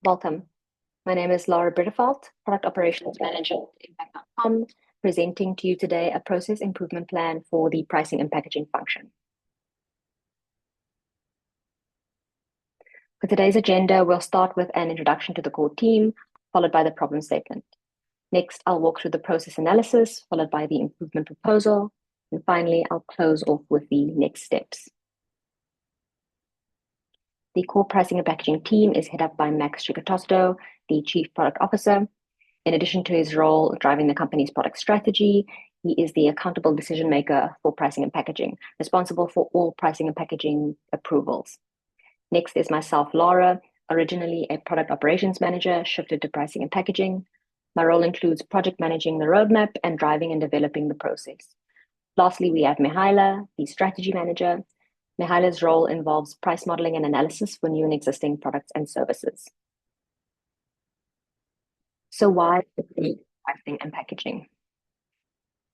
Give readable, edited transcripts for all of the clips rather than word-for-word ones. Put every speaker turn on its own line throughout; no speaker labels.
Welcome. My name is Laura Brittefeld, Product Operations Manager at Impact.com, presenting to you today a process improvement plan for the pricing and packaging function. For today's agenda, we'll start with an introduction to the core team, followed by the problem statement. Next, I'll walk through the process analysis, followed by the improvement proposal. And finally, I'll close off with the next steps. The core pricing and packaging team is headed up by Max Chikatosto, the Chief Product Officer. In addition to his role driving the company's product strategy, he is the accountable decision maker for pricing and packaging, responsible for all pricing and packaging approvals. Next is myself, Laura, originally a product operations manager, shifted to pricing and packaging. My role includes project managing the roadmap and driving and developing the process. Lastly, we have Mihaela, the strategy manager. Mihaela's role involves price modeling and analysis for new and existing products and services. So why pricing and packaging?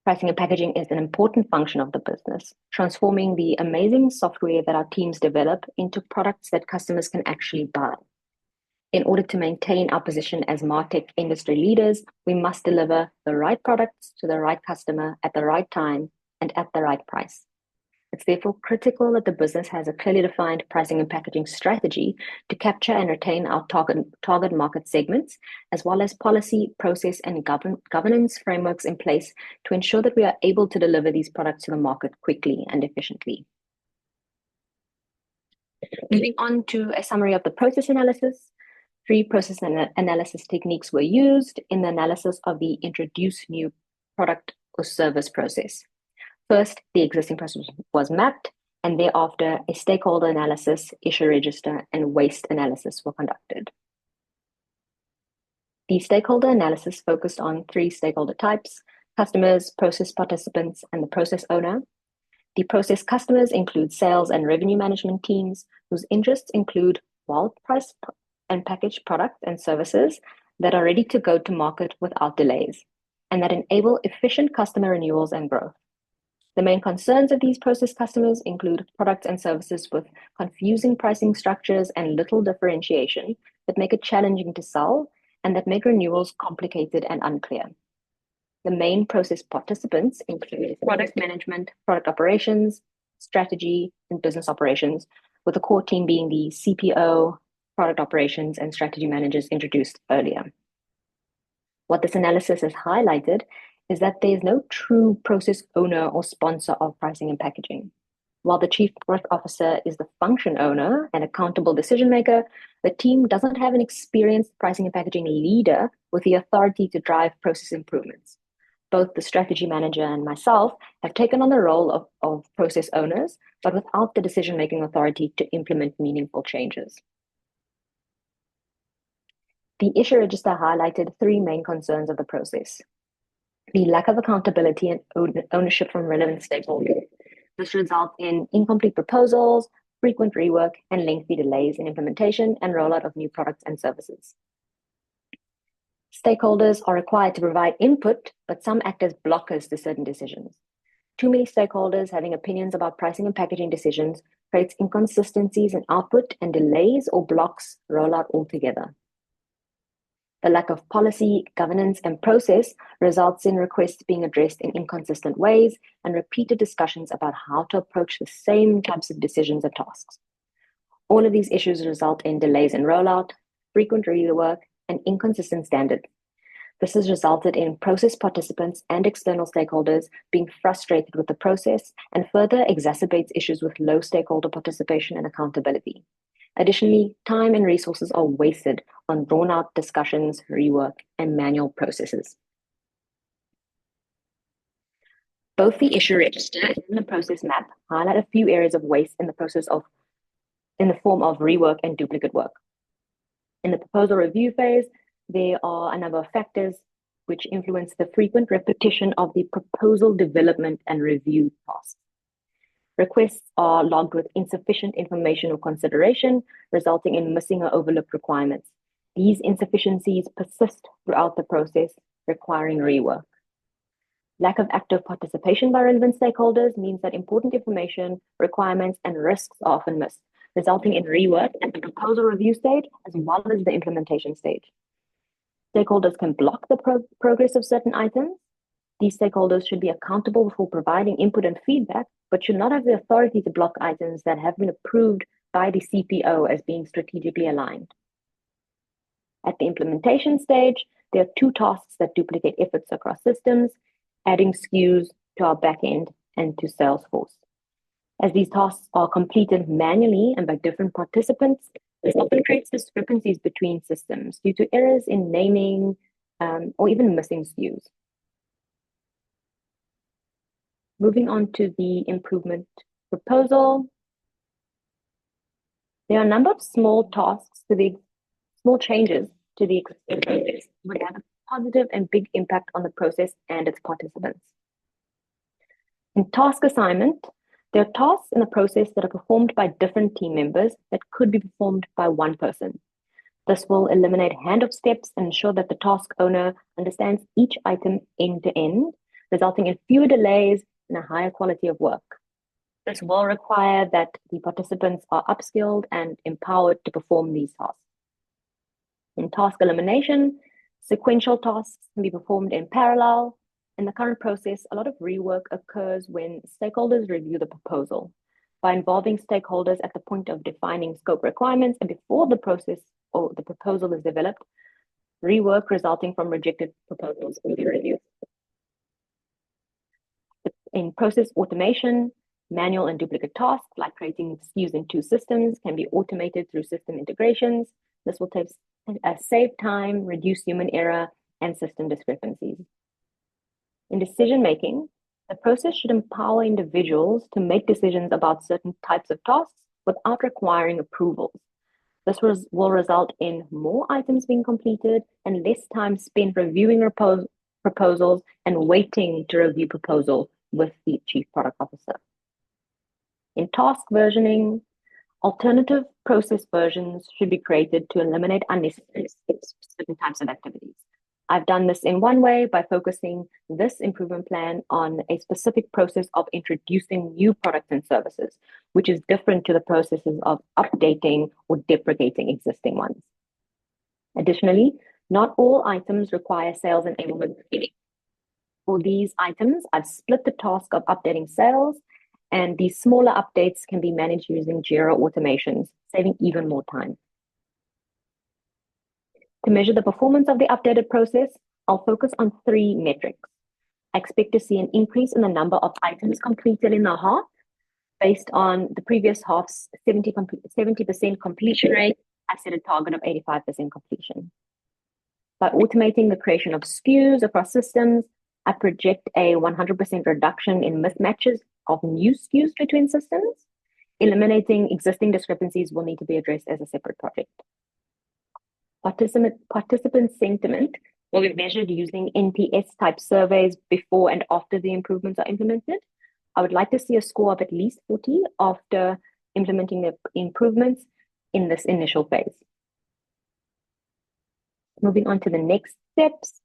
Pricing and packaging is an important function of the business, transforming the amazing software that our teams develop into products that customers can actually buy. In order to maintain our position as MarTech industry leaders, we must deliver the right products to the right customer at the right time and at the right price. It's therefore critical that the business has a clearly defined pricing and packaging strategy to capture and retain our target market segments, as well as policy, process, and governance frameworks in place to ensure that we are able to deliver these products to the market quickly and efficiently. Moving on to a summary of the process analysis. 3 process analysis techniques were used in the analysis of the introduce new product or service process. First, the existing process was mapped, and thereafter a stakeholder analysis, issue register, and waste analysis were conducted. The stakeholder analysis focused on 3 stakeholder types: customers, process participants, and the process owner. The process customers include sales and revenue management teams, whose interests include well-priced and packaged products and services that are ready to go to market without delays, and that enable efficient customer renewals and growth. The main concerns of these process customers include products and services with confusing pricing structures and little differentiation that make it challenging to sell and that make renewals complicated and unclear. The main process participants include product management, product operations, strategy, and business operations, with the core team being the CPO, product operations, and strategy managers introduced earlier. What this analysis has highlighted is that there is no true process owner or sponsor of pricing and packaging. While the Chief Product Officer is the function owner and accountable decision maker, the team doesn't have an experienced pricing and packaging leader with the authority to drive process improvements. Both the strategy manager and myself have taken on the role of process owners, but without the decision-making authority to implement meaningful changes. The issue register highlighted 3 main concerns of the process: the lack of accountability and ownership from relevant stakeholders. This results in incomplete proposals, frequent rework, and lengthy delays in implementation and rollout of new products and services. Stakeholders are required to provide input, but some act as blockers to certain decisions. Too many stakeholders having opinions about pricing and packaging decisions creates inconsistencies in output and delays or blocks rollout altogether. The lack of policy, governance, and process results in requests being addressed in inconsistent ways and repeated discussions about how to approach the same types of decisions and tasks. All of these issues result in delays in rollout, frequent rework, and inconsistent standards. This has resulted in process participants and external stakeholders being frustrated with the process and further exacerbates issues with low stakeholder participation and accountability. Additionally, time and resources are wasted on drawn-out discussions, rework, and manual processes. Both the issue register and the process map highlight a few areas of waste in the form of rework and duplicate work. In the proposal review phase, there are a number of factors which influence the frequent repetition of the proposal development and review tasks. Requests are logged with insufficient information or consideration, resulting in missing or overlooked requirements. These insufficiencies persist throughout the process, requiring rework. Lack of active participation by relevant stakeholders means that important information, requirements, and risks are often missed, resulting in rework at the proposal review stage as well as the implementation stage. Stakeholders can block the progress of certain items. These stakeholders should be accountable for providing input and feedback, but should not have the authority to block items that have been approved by the CPO as being strategically aligned. At the implementation stage, there are two tasks that duplicate efforts across systems, adding SKUs to our backend and to Salesforce. As these tasks are completed manually and by different participants, this often creates discrepancies between systems due to errors in naming or even missing SKUs. Moving on to the improvement proposal. There are a number of small changes to the existing process would have a positive and big impact on the process and its participants. In task assignment, there are tasks in the process that are performed by different team members that could be performed by one person. This will eliminate handoff steps and ensure that the task owner understands each item end to end, resulting in fewer delays and a higher quality of work. This will require that the participants are upskilled and empowered to perform these tasks. In task elimination, sequential tasks can be performed in parallel. In the current process, a lot of rework occurs when stakeholders review the proposal. By involving stakeholders at the point of defining scope requirements and before the process or the proposal is developed, rework resulting from rejected proposals will be reviewed. In process automation, manual and duplicate tasks like creating SKUs in two systems can be automated through system integrations. This will save time, reduce human error, and system discrepancies. In decision-making, the process should empower individuals to make decisions about certain types of tasks without requiring approvals. This will result in more items being completed and less time spent reviewing proposals and waiting to review proposals with the Chief Product Officer. In task versioning, alternative process versions should be created to eliminate unnecessary steps for certain types of activities. I've done this in one way by focusing this improvement plan on a specific process of introducing new products and services, which is different to the processes of updating or deprecating existing ones. Additionally, not all items require sales enablement training. For these items, I've split the task of updating sales, and these smaller updates can be managed using Jira automations, saving even more time. To measure the performance of the updated process, I'll focus on 3 metrics. I expect to see an increase in the number of items completed in the half based on the previous half's 70% completion rate. I've set a target of 85% completion. By automating the creation of SKUs across systems, I project a 100% reduction in mismatches of new SKUs between systems. Eliminating existing discrepancies will need to be addressed as a separate project. Participant sentiment will be measured using NPS-type surveys before and after the improvements are implemented. I would like to see a score of at least 40 after implementing the improvements in this initial phase. Moving on to the next steps.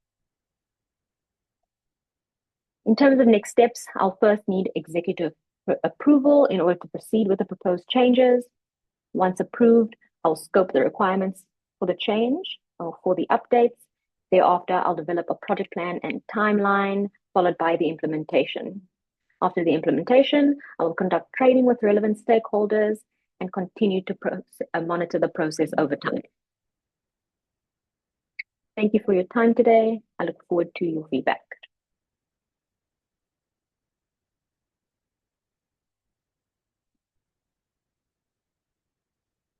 In terms of next steps, I'll first need executive approval in order to proceed with the proposed changes. Once approved, I'll scope the requirements for the change or for the updates. Thereafter, I'll develop a project plan and timeline, followed by the implementation. After the implementation, I will conduct training with relevant stakeholders and continue to monitor the process over time. Thank you for your time today. I look forward to your feedback.